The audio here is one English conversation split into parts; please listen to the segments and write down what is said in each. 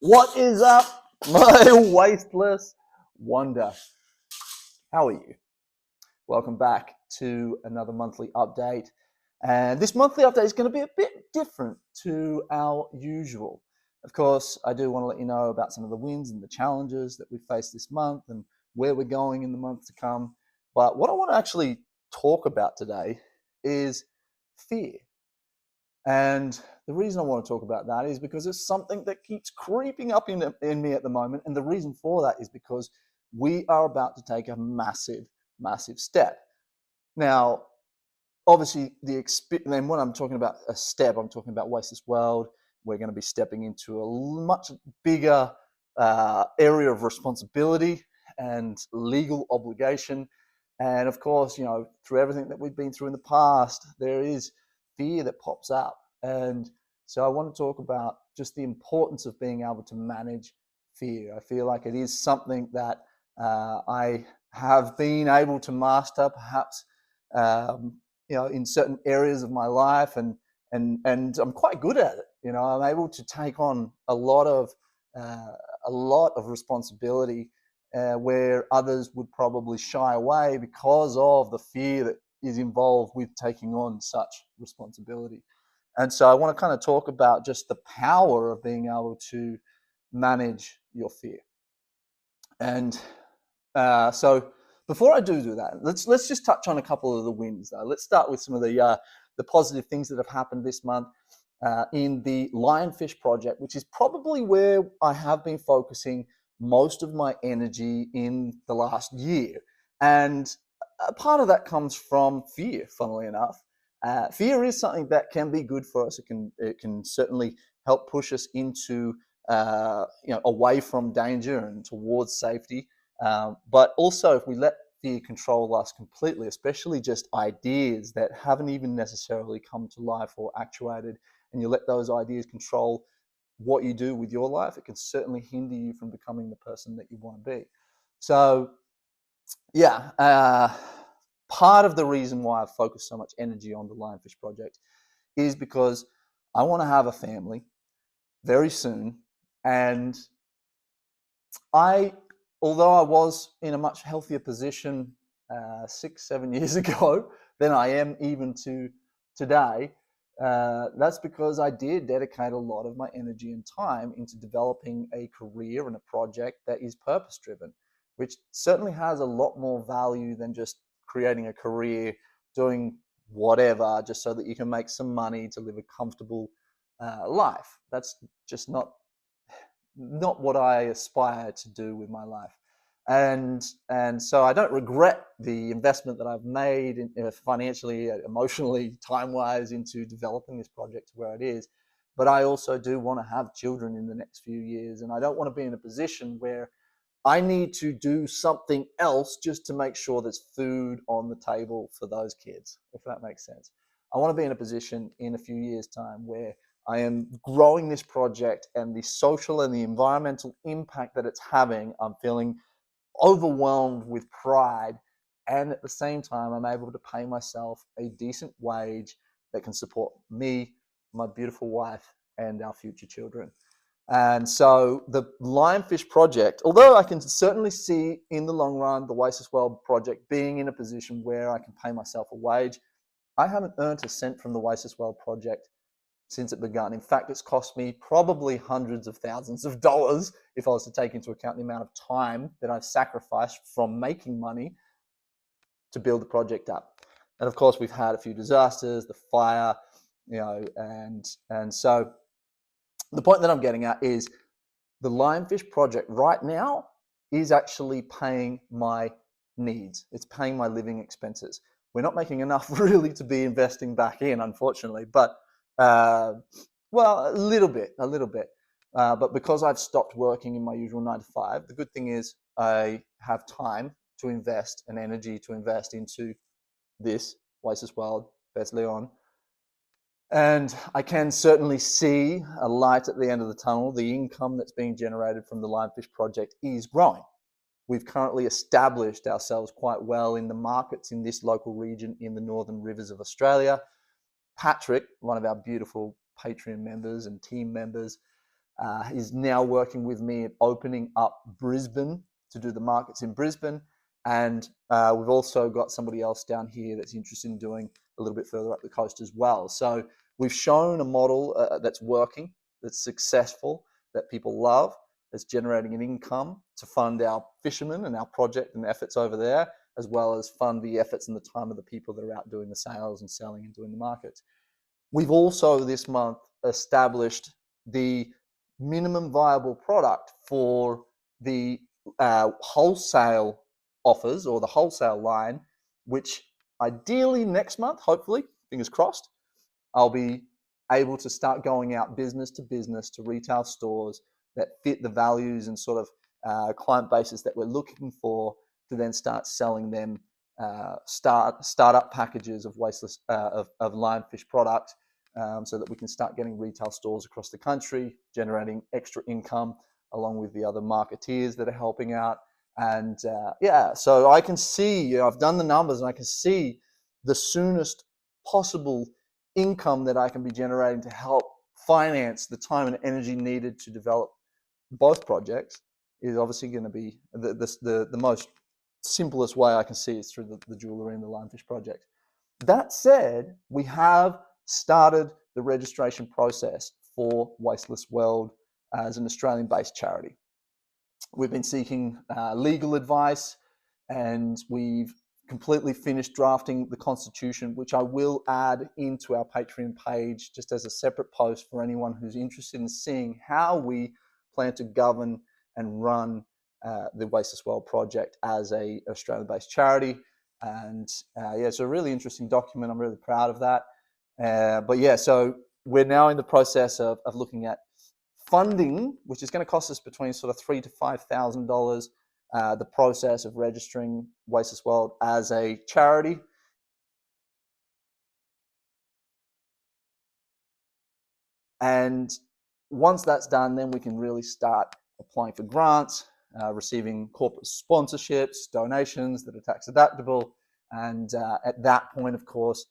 What is up, my wasteless wonder? How are you? Welcome back to another monthly update. And this monthly update is going to be a bit different to our usual. Of course, I do want to let you know about some of the wins and the challenges that we faced this month and where we're going in the month to come. But what I want to actually talk about today is fear. And the reason I want to talk about that is because it's something that keeps creeping up in me at the moment. And the reason for that is because we are about to take a massive, massive step. Now, obviously, then when I'm talking about a step, I'm talking about Wasteless World. We're going to be stepping into a much bigger area of responsibility and legal obligation. And of course, through everything that we've been through in the past, there is fear that pops up. And so I want to talk about just the importance of being able to manage fear. I feel like it is something that I have been able to master, perhaps in certain areas of my life, and I'm quite good at it. I'm able to take on uh, a lot of responsibility where others would probably shy away because of the fear that is involved with taking on such responsibility. And so I want to kind of talk about just the power of being able to manage your fear. And so before I do that, let's just touch on a couple of the wins. Let's start with some of the positive things that have happened this month in the Lionfish project, which is probably where I have been focusing most of my energy in the last year. And a part of that comes from fear, funnily enough. Fear is something that can be good for us. It can certainly help push us into away from danger and towards safety. But also, if we let fear control us completely, especially just ideas that haven't even necessarily come to life or actuated, and you let those ideas control what you do with your life, it can certainly hinder you from becoming the person that you want to be. So, yeah, part of the reason why I've focused so much energy on the Lionfish project is because I want to have a family very soon. And I, although I was in a much healthier position 6, 7 years ago than I am even to today, that's because I did dedicate a lot of my energy and time into developing a career and a project that is purpose driven, which certainly has a lot more value than just creating a career, doing whatever just so that you can make some money to live a comfortable life. That's just not what I aspire to do with my life. And so I don't regret the investment that I've made financially, emotionally, time wise into developing this project to where it is. But I also do want to have children in the next few years, and I don't want to be in a position where I need to do something else just to make sure there's food on the table for those kids, if that makes sense. I want to be in a position in a few years' time where I am growing this project, and the social and the environmental impact that it's having, I'm feeling overwhelmed with pride. And at the same time, I'm able to pay myself a decent wage that can support me, my beautiful wife, and our future children. And so the Lionfish project, although I can certainly see in the long run the Wasteless World project being in a position where I can pay myself a wage, I haven't earned a cent from the Wasteless World project since it began. In fact, it's cost me probably hundreds of thousands of dollars if I was to take into account the amount of time that I've sacrificed from making money to build the project up. And of course, we've had a few disasters, the fire, and so the point that I'm getting at is the Lionfish project right now is actually paying my needs. It's paying my living expenses. We're not making enough really to be investing back in, unfortunately, but well, a little bit. But because I've stopped working in my usual 9 to 5, the good thing is I have time to invest and energy to invest into this Wasteless World, Best Leon, and I can certainly see a light at the end of the tunnel. The income that's being generated from the Lionfish project is growing. We've currently established ourselves quite well in the markets in this local region in the Northern Rivers of Australia. Patrick, one of our beautiful Patreon members and team members, is now working with me at opening up Brisbane to do the markets in Brisbane. And we've also got somebody else down here that's interested in doing a little bit further up the coast as well. So we've shown a model that's working, that's successful, that people love, that's generating an income to fund our fishermen and our project and efforts over there, as well as fund the efforts and the time of the people that are out doing the sales and selling and doing the markets. We've also this month established the minimum viable product for the wholesale offers or the wholesale line, which ideally next month, hopefully, fingers crossed, I'll be able to start going out business to retail stores that fit the values and sort of client bases that we're looking for, to then start selling them startup packages of wasteless of lionfish product, so that we can start getting retail stores across the country, generating extra income along with the other marketeers that are helping out. And so I can see, I've done the numbers and I can see the soonest possible income that I can be generating to help finance the time and energy needed to develop both projects is obviously going to be the most simplest way I can see is through the jewellery and the lionfish project. That said, we have started the registration process for Wasteless World as an Australian-based charity. We've been seeking legal advice, and we've completely finished drafting the constitution, which I will add into our Patreon page just as a separate post for anyone who's interested in seeing how we plan to govern and run the Wasteless World project as a Australian-based charity. And it's a really interesting document. I'm really proud of that. So we're now in the process of looking at funding, which is going to cost us between sort of $3,000 to $5,000. The process of registering Wasteless World as a charity. And once that's done, then we can really start applying for grants, receiving corporate sponsorships, donations that are tax deductible. And at that point, of course,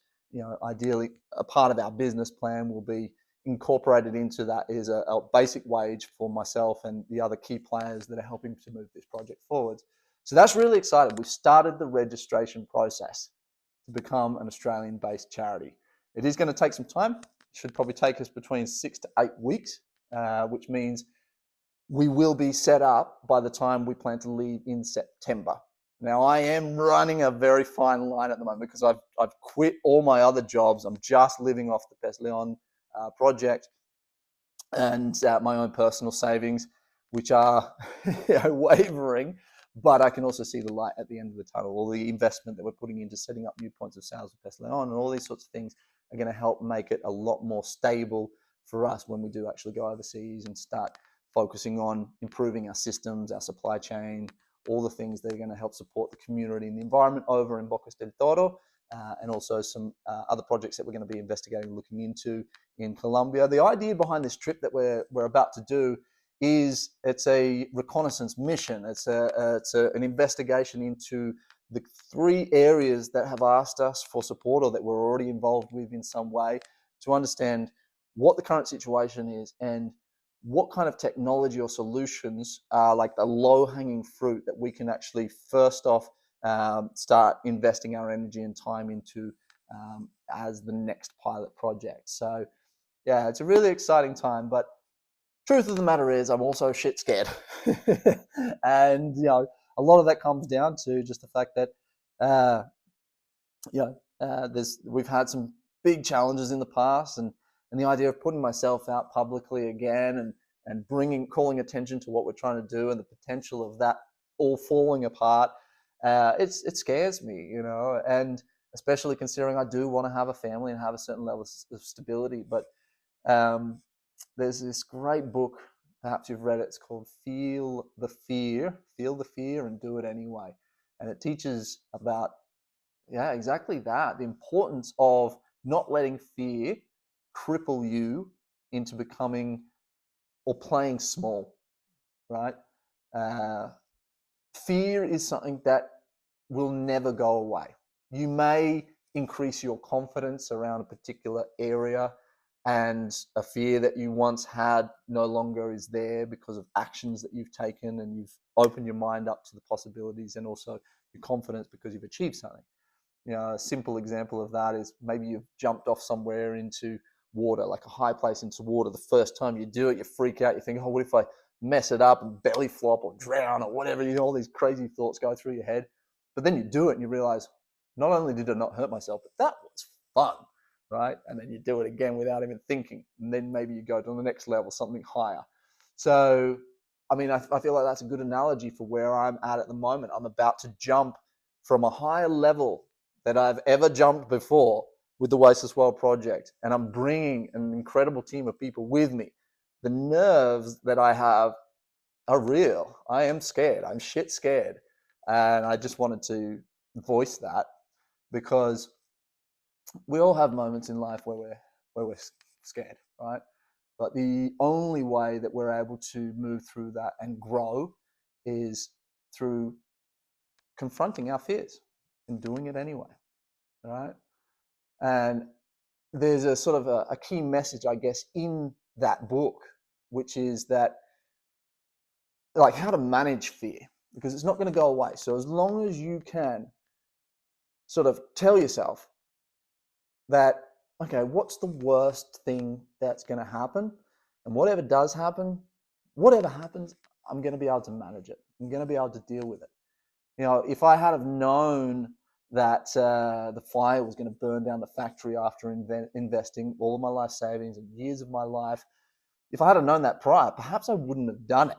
ideally a part of our business plan will be incorporated into that is a basic wage for myself and the other key players that are helping to move this project forward. So that's really exciting. We've started the registration process to become an Australian-based charity. It is going to take some time. It should probably take us between 6 to 8 weeks, which means we will be set up by the time we plan to leave in September. Now, I am running a very fine line at the moment because I've quit all my other jobs. I'm just living off the Pes Leon project and my own personal savings, which are wavering, but I can also see the light at the end of the tunnel. All the investment that we're putting into setting up new points of sales with Pes Leon and all these sorts of things are going to help make it a lot more stable for us when we do actually go overseas and start focusing on improving our systems, our supply chain, all the things that are going to help support the community and the environment over in Bocas del Toro, and also some other projects that we're going to be investigating, looking into in Colombia. The idea behind this trip that we're about to do is it's a reconnaissance mission. It's an investigation into the 3 areas that have asked us for support or that we're already involved with in some way, to understand what the current situation is and what kind of technology or solutions are like the low-hanging fruit that we can actually first off start investing our energy and time into as the next pilot project. So yeah, it's a really exciting time, but truth of the matter is I'm also shit scared. And a lot of that comes down to just the fact that we've had some big challenges in the past, and the idea of putting myself out publicly again and calling attention to what we're trying to do and the potential of that all falling apart, it scares me, and especially considering I do want to have a family and have a certain level of stability. But there's this great book, perhaps you've read it, it's called Feel the Fear and Do It Anyway. And it teaches about, exactly that, the importance of not letting fear cripple you into becoming or playing small, right? Fear is something that will never go away. You may increase your confidence around a particular area and a fear that you once had no longer is there because of actions that you've taken, and you've opened your mind up to the possibilities, and also your confidence because you've achieved something. A simple example of that is maybe you've jumped off somewhere into water, like a high place into water. The first time you do it, you freak out. You think, oh, what if I mess it up and belly flop or drown or whatever? All these crazy thoughts go through your head. But then you do it and you realize, not only did I not hurt myself, but that was fun, right? And then you do it again without even thinking. And then maybe you go to the next level, something higher. So, I mean, I feel like that's a good analogy for where I'm at the moment. I'm about to jump from a higher level that I've ever jumped before with the Wasteless World project. And I'm bringing an incredible team of people with me. The nerves that I have are real. I am scared. I'm shit scared. And I just wanted to voice that, because we all have moments in life where we're scared, right? But the only way that we're able to move through that and grow is through confronting our fears and doing it anyway, right? And there's a sort of a key message, I guess, in that book, which is that, like, how to manage fear, because it's not going to go away. So as long as you can sort of tell yourself that, okay, what's the worst thing that's going to happen? And whatever does happen, whatever happens, I'm going to be able to manage it. I'm going to be able to deal with it. If I had have known that the fire was going to burn down the factory after investing all of my life savings and years of my life, if I had have known that prior, perhaps I wouldn't have done it.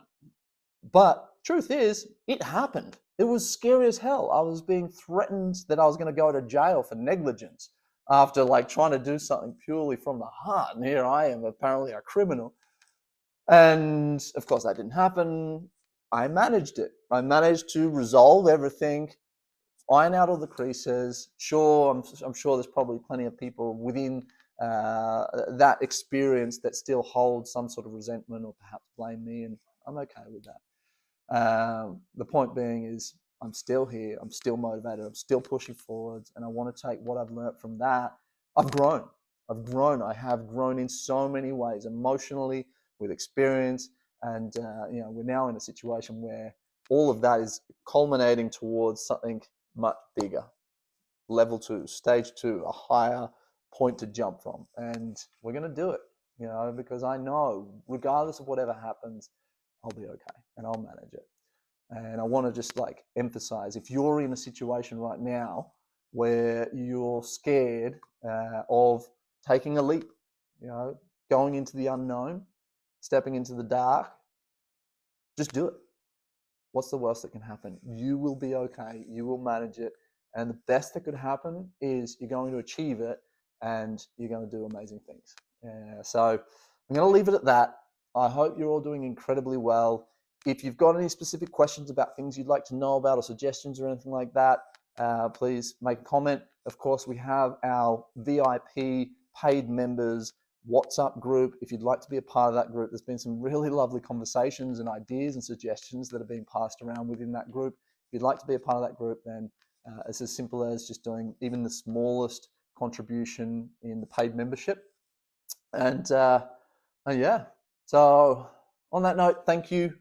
But truth is, it happened. It was scary as hell. I was being threatened that I was going to go to jail for negligence after trying to do something purely from the heart. And here I am, apparently a criminal. And of course that didn't happen. I managed it. I managed to resolve everything, iron out all the creases. Sure, I'm sure there's probably plenty of people within that experience that still hold some sort of resentment or perhaps blame me, and I'm okay with that. The point being is, I'm still here. I'm still motivated. I'm still pushing forwards, and I want to take what I've learned from that. I've grown. I have grown in so many ways, emotionally, with experience, and we're now in a situation where all of that is culminating towards something much bigger, level 2, stage 2, a higher point to jump from, and we're going to do it, because I know regardless of whatever happens, I'll be okay and I'll manage it. And I want to just emphasize, if you're in a situation right now where you're scared of taking a leap, going into the unknown, stepping into the dark, just do it. What's the worst that can happen? You will be okay. You will manage it. And the best that could happen is you're going to achieve it, and you're going to do amazing things. So I'm going to leave it at that. I hope you're all doing incredibly well. If you've got any specific questions about things you'd like to know about, or suggestions or anything like that, please make a comment. Of course, we have our VIP paid members WhatsApp group. If you'd like to be a part of that group, there's been some really lovely conversations and ideas and suggestions that have been passed around within that group. If you'd like to be a part of that group, then it's as simple as just doing even the smallest contribution in the paid membership. And yeah, so on that note, thank you.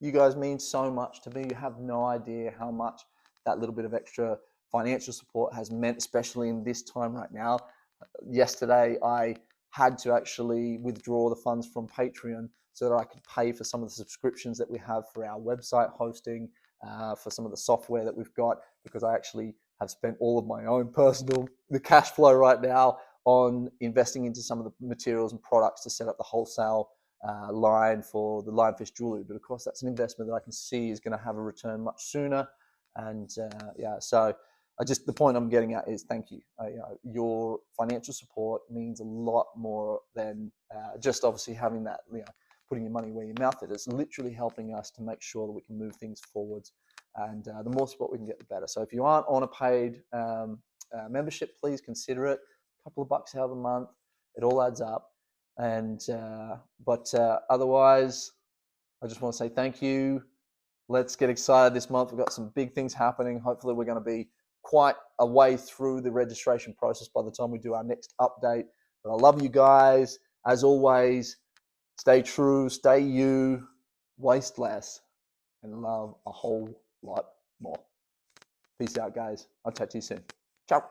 You guys mean so much to me. You have no idea how much that little bit of extra financial support has meant, especially in this time right now. Yesterday, I had to actually withdraw the funds from Patreon so that I could pay for some of the subscriptions that we have for our website hosting, for some of the software that we've got, because I actually have spent all of my own the cash flow right now on investing into some of the materials and products to set up the wholesale line for the Lionfish jewelry. But of course, that's an investment that I can see is going to have a return much sooner. And so the point I'm getting at is thank you. Your financial support means a lot more than just obviously having that, putting your money where your mouth is. It's literally helping us to make sure that we can move things forwards. And the more support we can get, the better. So if you aren't on a paid membership, please consider it. A couple of bucks out of the month, it all adds up. And but otherwise, I just want to say thank you. Let's get excited this month. We've got some big things happening. Hopefully, we're going to be quite a way through the registration process by the time we do our next update. But I love you guys. As always, stay true, stay you, waste less, and love a whole lot more. Peace out, guys. I'll chat to you soon. Ciao.